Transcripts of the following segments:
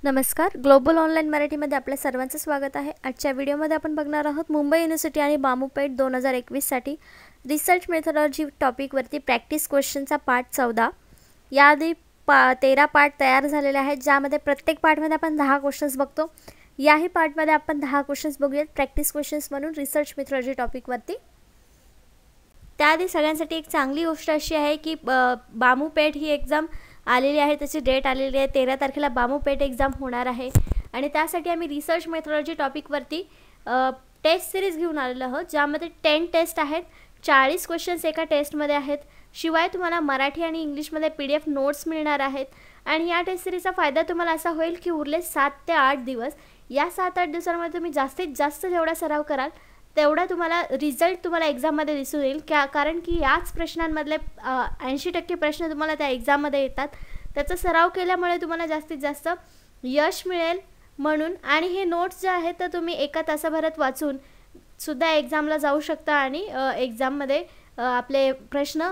नमस्कार. Global online मराठीमध्ये आपल्या सर्वांचं स्वागत आहे. आजच्या व्हिडिओमध्ये आपण बघणार आहोत मुंबई युनिव्हर्सिटी आणि बामूपेठ 2021साठी रिसर्च मेथॉडॉलॉजी टॉपिकवरती प्रॅक्टिस क्वेश्चनचा पार्ट 14. याआधी 13 पार्ट तयार झालेले आहेत, ज्यामध्ये प्रत्येक पार्टमध्ये आपण 10 क्वेश्चन्स बघतो. याही पार्टमध्ये आपण 10 क्वेश्चन्स बघूयात प्रॅक्टिस क्वेश्चन्स म्हणून रिसर्च मेथॉडॉलॉजी टॉपिकवरती. त्याआधी सगळ्यांसाठी एक चांगली गोष्ट अशी आहे की बामूपेठ ही एक्झाम आलेली आहे, त्याची डेट आलेली आहे. 13 तारखेला बामूपेठ एक्झाम होणार आहे आणि त्यासाठी आम्ही रिसर्च मेथॉडॉलॉजी टॉपिकवरती टेस्ट सिरीज घेऊन आलेलो आहोत, ज्यामध्ये 10 टेस्ट आहेत. 40 क्वेश्चन्स एका टेस्टमध्ये आहेत. शिवाय तुम्हाला मराठी आणि इंग्लिशमध्ये PDF नोट्स मिळणार आहेत. आणि या टेस्ट सिरीजचा फायदा तुम्हाला असा होईल की उरले 7 ते 8 दिवस, या 7-8 दिवसांमध्ये तुम्ही जास्तीत जास्त जेवढा सराव कराल तेवढा तुम्हाला रिझल्ट तुम्हाला एक्झाममध्ये दिसून येईल. कारण की याच प्रश्नांमधले 80% प्रश्न तुम्हाला त्या एक्झाममध्ये येतात. त्याचा सराव केल्यामुळे तुम्हाला जास्तीत जास्त यश मिळेल म्हणून. आणि हे नोट्स जे आहेत तर तुम्ही एका तासाभरात वाचून सुद्धा एक्झामला जाऊ शकता आणि एक्झाममध्ये आपले प्रश्न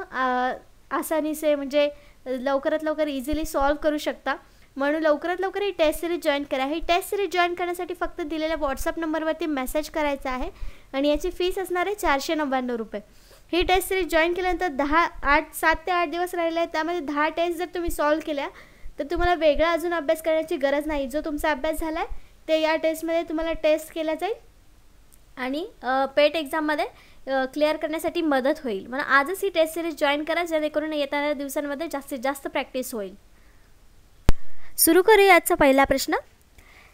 आसानीसे म्हणजे लवकरात लवकर इझिली सॉल्व करू शकता. म्हणून लवकरात लवकर ही टेस्ट सिरीज जॉईन करा. ही टेस्ट सिरीज जॉईन करण्यासाठी फक्त दिलेल्या व्हॉट्सअप नंबरवरती मेसेज करायचा आहे आणि याची फीस असणार आहे 499 रुपये. ही टेस्ट सिरीज जॉईन केल्यानंतर 7 ते 8 दिवस राहिले आहेत, त्यामध्ये 10 टेस्ट जर तुम्ही सॉल्व केल्या तर तुम्हाला वेगळा अजून अभ्यास करण्याची गरज नाही. जो तुमचा अभ्यास झाला आहे ते या टेस्टमध्ये तुम्हाला टेस्ट केला जाईल आणि पेट एक्झाममध्ये क्लिअर करण्यासाठी मदत होईल. म्हणून आजच ही टेस्ट सिरीज जॉईन करा, जेणेकरून येणाऱ्या दिवसांमध्ये जास्तीत जास्त प्रॅक्टिस होईल. सुरू करूया आजचा पहिला प्रश्न.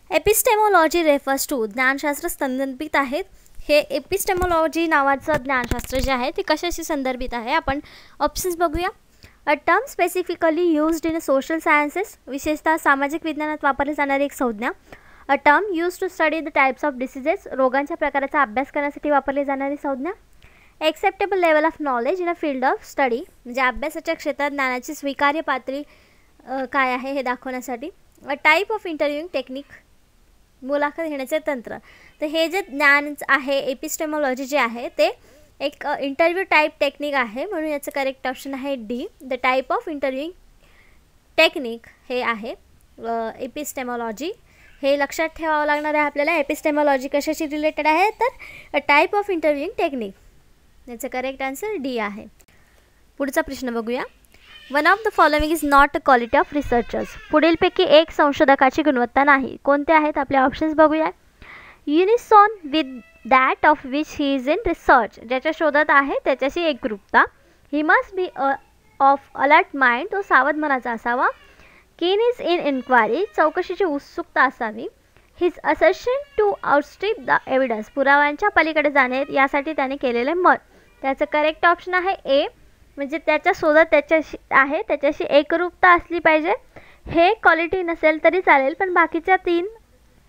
एपिस्टेमोलॉजी रेफर्स टू, ज्ञानशास्त्र संदर्भित आहेत. हे एपिस्टेमोलॉजी नावाचं ज्ञानशास्त्र जे आहे ते कशाशी संदर्भित आहे आपण ऑप्शन्स बघूया. A term specifically used in social sciences, विशेषतः सामाजिक विज्ञानात वापरली जाणारी एक संज्ञा. A term use to study the types of diseases, रोगांच्या प्रकाराचा अभ्यास करण्यासाठी वापरली जाणारी संज्ञा. Acceptable level of knowledge in a field of study, म्हणजे अभ्यासाच्या क्षेत्रात ज्ञानाची स्वीकार्य पातळी काय आहे हे दाखवण्यासाठी. अ टाईप ऑफ इंटरव्ह्यूइंग टेक्निक, मुलाखत घेण्याचे तंत्र. तर हे जे ज्ञान आहे एपिस्टेमोलॉजी जे आहे ते एक इंटरव्ह्यू टाईप टेक्निक आहे, म्हणून याचं करेक्ट ऑप्शन आहे D, the type of interviewing technique हे आहे एपिस्टेमोलॉजी. हे लक्षात ठेवावं लागणार आहे आपल्याला. एपिस्टेमोलॉजी कशाशी रिलेटेड आहे तर टाईप ऑफ इंटरव्ह्यूइंग टेक्निक. याचं करेक्ट आन्सर डी आहे. पुढचा प्रश्न बघूया. One of the following is not a quality of researchers, पुढीलपैकी एक संशोधकाची गुणवत्ता नाही. कोणते आहेत आपले ऑप्शन्स बघूया. Unison with that of which he is in research, ज्याच्या शोधात आहे त्याच्याशी एकरूपता. He must be of alert mind, तो सावध मनाचा असावा. कीन इज इन इन्क्वायरी, चौकशीची उत्सुकता असावी. His assertion to outstrip the evidence, पुराव्यांच्या पलीकडे जाणे यासाठी त्याने केलेले मत. त्याचं करेक्ट ऑप्शन आहे ए, म्हणजे त्याच्या शोधात त्याच्याशी आहे त्याच्याशी एकरूपता असली पाहिजे. हे क्वालिटी नसेल तरी चालेल, पण बाकीच्या 3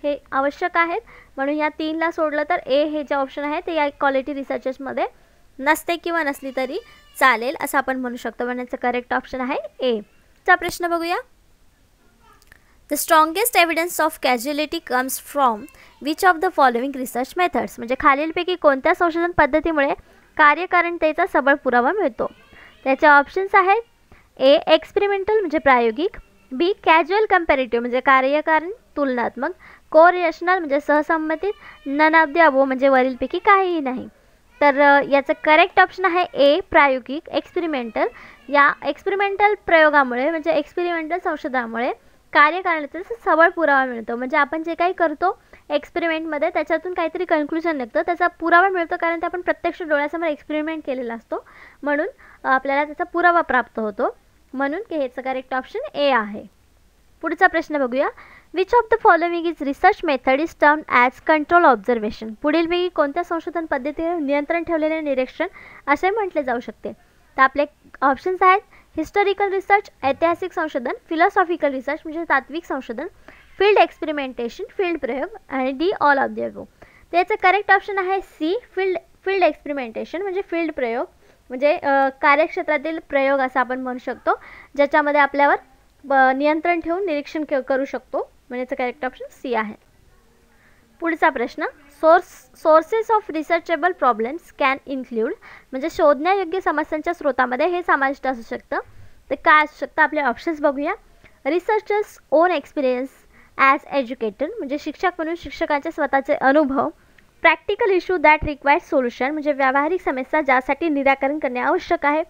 हे आवश्यक आहेत. म्हणून या 3ला सोडलं तर ए हे जे ऑप्शन आहे ते या क्वालिटी रिसर्चर्समध्ये नसते किंवा नसली तरी चालेल असं आपण म्हणू शकतो. पण याचं करेक्ट ऑप्शन आहे ए. चा प्रश्न बघूया. The strongest evidence of casualty comes from which of the following research methods, म्हणजे खालीलपैकी कोणत्या संशोधन पद्धतीमुळे कार्यकारणतेचा सबळ पुरावा मिळतो. त्याचे ऑप्शन्स आहेत ए एक्सपेरिमेंटल म्हणजे प्रायोगिक, बी कॅज्युअल कंपॅरेटिव्ह म्हणजे कार्यकारण तुलनात्मक, कोरिलेशनल म्हणजे सहसंमतीत, नन ऑफ द अबोव म्हणजे वरीलपैकी काहीही नाही. तर याचं करेक्ट ऑप्शन आहे ए प्रायोगिक एक्सपेरिमेंटल. या एक्सपेरिमेंटल प्रयोगामुळे म्हणजे एक्सपेरिमेंटल संशोधनामुळे कार्यकारणतेचा सबळ पुरावा मिळतो. म्हणजे आपण जे काही करतो एक्सपेरिमेंटमध्ये त्याच्यातून काहीतरी कन्क्लुजन निघतं, त्याचा पुरावा मिळतो, कारण ते आपण प्रत्यक्ष डोळ्यासमोर एक्सपेरिमेंट केलेला असतो, म्हणून आपल्याला त्याचा पुरावा प्राप्त होतो. म्हणून की ह्याचं करेक्ट ऑप्शन ए आहे. पुढचा प्रश्न बघूया. Which of the following is research method is term as control observation, पुढीलपैकी कोणत्या संशोधन पद्धतीने नियंत्रण ठेवलेले निरीक्षण असे म्हटले जाऊ शकते. तर आपले ऑप्शन्स आहेत हिस्टॉरिकल रिसर्च, ऐतिहासिक संशोधन, फिलॉसॉफिकल रिसर्च म्हणजे तात्विक संशोधन, फील्ड एक्सपेरिमेंटेशन फील्ड प्रयोग आणि D all of the above. त्याचं करेक्ट ऑप्शन आहे सी फील्ड एक्सपेरिमेंटेशन म्हणजे फील्ड प्रयोग, म्हणजे कार्यक्षेत्रातील प्रयोग असं आपण म्हणू शकतो, ज्याच्यामध्ये आपल्यावर नियंत्रण ठेवून निरीक्षण करू शकतो. म्हणजे याचं करेक्ट ऑप्शन सी आहे. पुढचा प्रश्न. Sources of researchable problems can include, म्हणजे शोधण्यायोग्य समस्यांच्या स्रोतामध्ये हे समाविष्ट असू शकतं. तर काय असू शकतं आपले ऑप्शन्स बघूया. Researchers own experience, as educator म्हणजे शिक्षक म्हणून शिक्षकांचे स्वतःचे अनुभव. Practical issue that require solution म्हणजे व्यावहारिक समस्या ज्यासाठी निराकरण करणे आवश्यक आहे.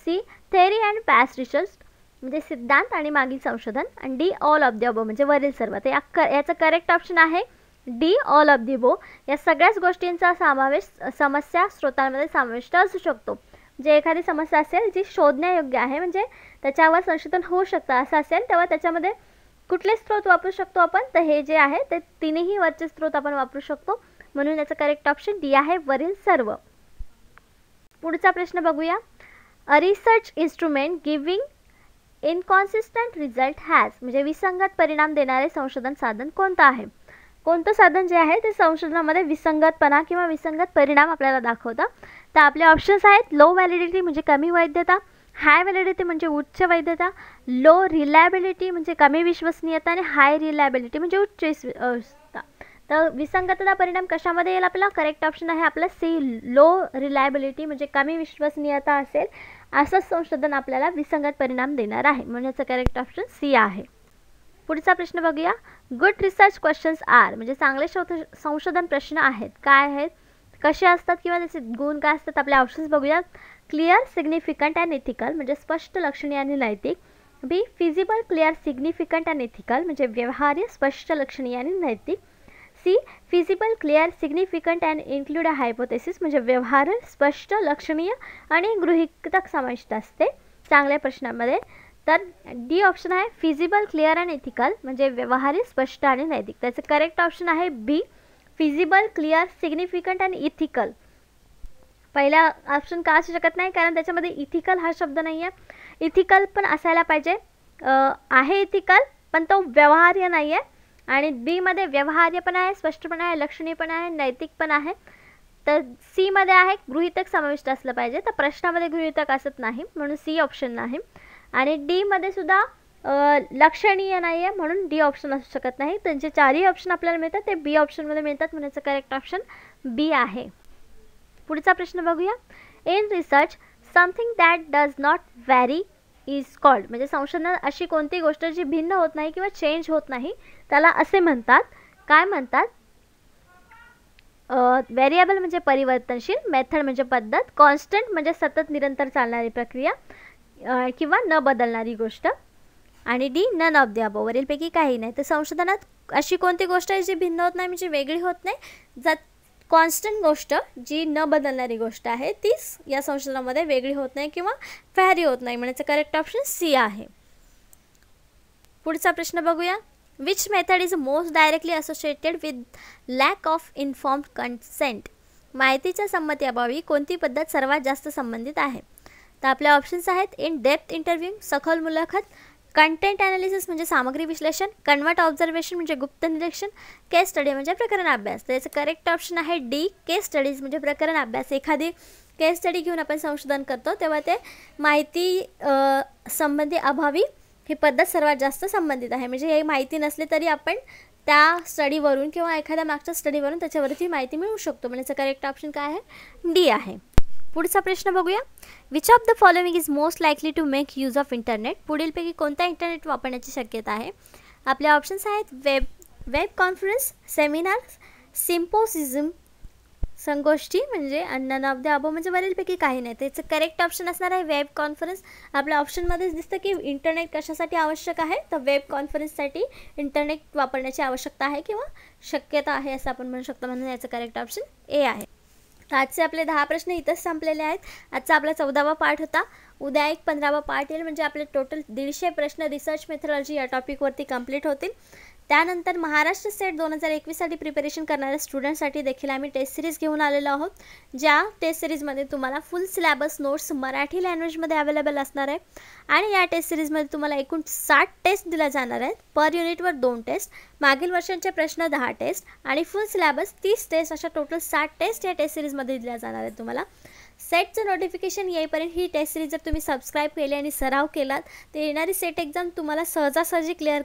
C theory and past research म्हणजे सिद्धांत आणि मागील संशोधन. आणि D all of the above म्हणजे वरील सर्व. तर याचं करेक्ट ऑप्शन आहे D all of the above. या सगळ्याच गोष्टींचा समावेश समस्या स्रोतांमध्ये समाविष्ट असू शकतो. जे एखादी समस्या असेल जी शोधण्यायोग्य आहे म्हणजे त्याच्यावर संशोधन होऊ शकतं असं असेल तेव्हा त्याच्यामध्ये कुठले स्रोत वापरू शकतो आपण, तर हे जे आहे ते तिन्ही वरचे स्रोत आपण वापरू शकतो. म्हणून याचं करेक्ट ऑप्शन डी आहे वरील सर्व. पुढचा प्रश्न बघूया. A research instrument giving inconsistent result has म्हणजे विसंगत परिणाम देणारे संशोधन साधन कोणतं आहे. कोणतं साधन जे आहे ते संशोधनामध्ये विसंगतपणा किंवा विसंगत परिणाम आपल्याला दाखवतं. तर आपले ऑप्शन्स आहेत लो व्हॅलिडिटी म्हणजे कमी वैधता, हाय व्हॅलिडिटी म्हणजे उच्च वैधता, लो रिलायबिलिटी म्हणजे कमी विश्वसनीयता आणि हाय रिलायबिलिटी म्हणजे उच्च विश्वसनीयता. तर विसंगतता परिणाम कशामध्ये येईल आपला. करेक्ट ऑप्शन आहे आपला सी लो रिलायबिलिटी म्हणजे कमी विश्वसनीयता असेल असं संशोधन आपल्याला विसंगत परिणाम देणार आहे. म्हणून याचं करेक्ट ऑप्शन सी आहे. पुढचा प्रश्न बघूया. गुड रिसर्च क्वेश्चन्स आर म्हणजे चांगले संशोधन प्रश्न आहेत. काय आहेत, कसे असतात किंवा त्याचे गुण काय असतात. आपले ऑप्शन्स बघूया. क्लिअर, सिग्निफिकंट अँड एथिकल म्हणजे स्पष्ट, लक्षणीय आणि नैतिक. B feasible, clear, significant and ethical म्हणजे व्यवहार्य, स्पष्ट, लक्षणीय आणि नैतिक. C feasible, clear, significant and include a hypothesis म्हणजे व्यवहार्य, स्पष्ट, लक्षणीय आणि गृहीतक समाविष्ट असते चांगल्या प्रश्नांमध्ये. तर डी ऑप्शन आहे फिजिबल, क्लिअर अँड एथिकल म्हणजे व्यवहार्य, स्पष्ट आणि नैतिक. त्याचं करेक्ट ऑप्शन आहे B feasible, clear, significant and ethical. पहिला ऑप्शन का असू शकत नाही कारण त्याच्यामध्ये इथिकल हा शब्द नाही आहे. इथिकल पण असायला पाहिजे, आहे इथिकल पण तो व्यवहार्य नाही आहे. आणि बीमध्ये व्यवहार्य पण आहे, स्पष्ट पण आहे, लक्षणीय पण आहे, नैतिक पण आहे. तर सीमध्ये आहे गृहीतक समाविष्ट असलं पाहिजे. तर प्रश्नामध्ये गृहीतक असत नाही म्हणून सी ऑप्शन नाही. आणि डीमध्ये सुद्धा लक्षणीय नाही आहे म्हणून डी ऑप्शन असू शकत नाही. त्यांचे चारही ऑप्शन आपल्याला मिळतात ते बी ऑप्शनमध्ये मिळतात म्हणून याचं करेक्ट ऑप्शन बी आहे. पुढचा प्रश्न बघूया. In research something that does not vary is called म्हणजे संशोधनात अशी कोणती गोष्ट जी भिन्न होत नाही किंवा चेंज होत नाही त्याला असे म्हणतात. काय म्हणतात. व्हेरिएबल म्हणजे परिवर्तनशील, मेथड म्हणजे पद्धत, कॉन्स्टंट म्हणजे सतत निरंतर चालणारी प्रक्रिया किंवा न बदलणारी गोष्ट. आणि D none of the above वरीलपैकी काही नाही. तर संशोधनात अशी कोणती गोष्ट आहे जी भिन्न होत नाही म्हणजे वेगळी होत नाही. जर कॉन्स्टंट गोष्ट जी न बदलणारी गोष्ट आहे तीच या संशोधनामध्ये वेगळी होत नाही किंवा व्हॅरी होत नाही म्हणजे करेक्ट ऑप्शन सी आहे. पुढचा प्रश्न बघूया. Which method is most directly associated with lack of informed consent माहितीच्या संमतीअभावी कोणती पद्धत सर्वात जास्त संबंधित आहे. तर आपले ऑप्शन्स आहेत इन डेप्थ इंटरव्ह्यू सखोल मुलाखत, कंटेंट ॲनालिसिस म्हणजे सामग्री विश्लेषण, कन्वर्ट ऑब्झर्वेशन म्हणजे गुप्त निरीक्षण, केस स्टडी म्हणजे प्रकरण अभ्यास. तर याचं करेक्ट ऑप्शन आहे डी केस स्टडीज म्हणजे प्रकरण अभ्यास. एखादी केस स्टडी घेऊन आपण संशोधन करतो तेव्हा ते माहिती संबंधी अभावी ही पद्धत सर्वात जास्त संबंधित आहे. म्हणजे हे माहिती नसली तरी आपण त्या स्टडीवरून किंवा एखाद्या मागच्या स्टडीवरून त्याच्यावरती माहिती मिळवू शकतो. म्हणजे करेक्ट ऑप्शन काय आहे डी आहे. पुढचा प्रश्न बघूया. Which of the following is most likely to make use of internet पुढीलपैकी कोणत्या इंटरनेट वापरण्याची शक्यता आहे. आपले ऑप्शन्स आहेत वेब कॉन्फरन्स, सेमिनार, सिम्पोसिझम, संगोष्ठी म्हणजे नन ऑफ द अबो म्हणजे वरीलपैकी काही नाही. त्याचं करेक्ट ऑप्शन असणार आहे वेब कॉन्फरन्स. आपल्या ऑप्शनमध्येच दिसतं की इंटरनेट कशासाठी आवश्यक आहे तर वेब कॉन्फरन्ससाठी इंटरनेट वापरण्याची आवश्यकता आहे किंवा शक्यता आहे असं आपण म्हणू शकतो. म्हणून याचं करेक्ट ऑप्शन ए आहे. तर आजचे आपले 10 प्रश्न इथंच संपलेले आहेत. आजचा आपला 14वा पार्ट होता. उद्या एक 15वा पार्ट येईल म्हणजे आपले टोटल 150 प्रश्न रिसर्च मेथडॉलॉजी या टॉपिकवरती कंप्लीट होतील. त्यानंतर महाराष्ट्र स्टेट 2021साठी प्रिपरेशन करणाऱ्या स्टुडंटसाठी देखील आम्ही टेस्ट सिरीज घेऊन आलेलो आहोत. ज्या टेस्ट सिरीजमध्ये तुम्हाला फुल सिलेबस नोट्स मराठी लँग्वेजमध्ये अवेलेबल असणार आहे. आणि या टेस्ट सिरीजमध्ये तुम्हाला एकूण 60 टेस्ट दिल्या जाणार आहेत. पर युनिटवर 2 टेस्ट, मागील वर्षांचे प्रश्न 10 टेस्ट आणि फुल सिलेबस 30 टेस्ट अशा टोटल 60 टेस्ट या टेस्ट सिरीजमध्ये दिल्या जाणार आहेत तुम्हाला. सेटचं नोटिफिकेशन येईपर्यंत ही टेस्ट सिरीज जर तुम्ही सबस्क्राईब केली आणि सराव केलात तर येणारी सेट एक्झाम तुम्हाला सहजासहजी क्लिअर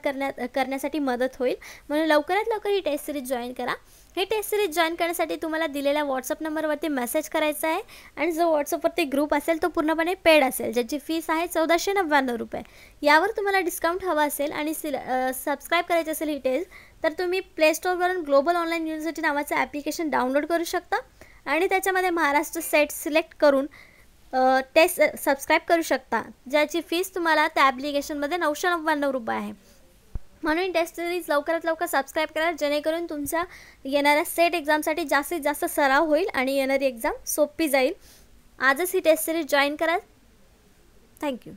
करण्यासाठी मदत होईल. म्हणून लवकरात लवकर ही टेस्ट सिरीज जॉईन करा. ही टेस्ट सिरीज जॉईन करण्यासाठी तुम्हाला दिलेल्या व्हॉट्सअप नंबरवरती मेसेज करायचा आहे आणि जो व्हॉट्सअपवरती ग्रुप असेल तो पूर्णपणे पेड असेल, ज्याची फीस आहे 1499 रुपये. यावर तुम्हाला डिस्काउंट हवा असेल आणि सबस्क्राईब करायची असेल ही टेस्ट तर तुम्ही प्ले स्टोअरवरून ग्लोबल ऑनलाईन युनिव्हर्सिटी नावाचं ॲप्लिकेशन डाउनलोड करू शकता आणि त्याच्यामध्ये महाराष्ट्र सेट सिलेक्ट करून टेस्ट सबस्क्राईब करू शकता, ज्याची फीस तुम्हाला त्या ॲप्लिकेशनमध्ये 999 रुपये आहे. म्हणून टेस्ट सिरीज लवकरात लवकर सबस्क्राईब करा, जेणेकरून तुमच्या येणाऱ्या सेट एक्झामसाठी जास्तीत जास्त सराव होईल आणि येणारी एक्झाम सोपी जाईल. आजच ही टेस्ट सिरीज जॉईन करा. थँक्यू.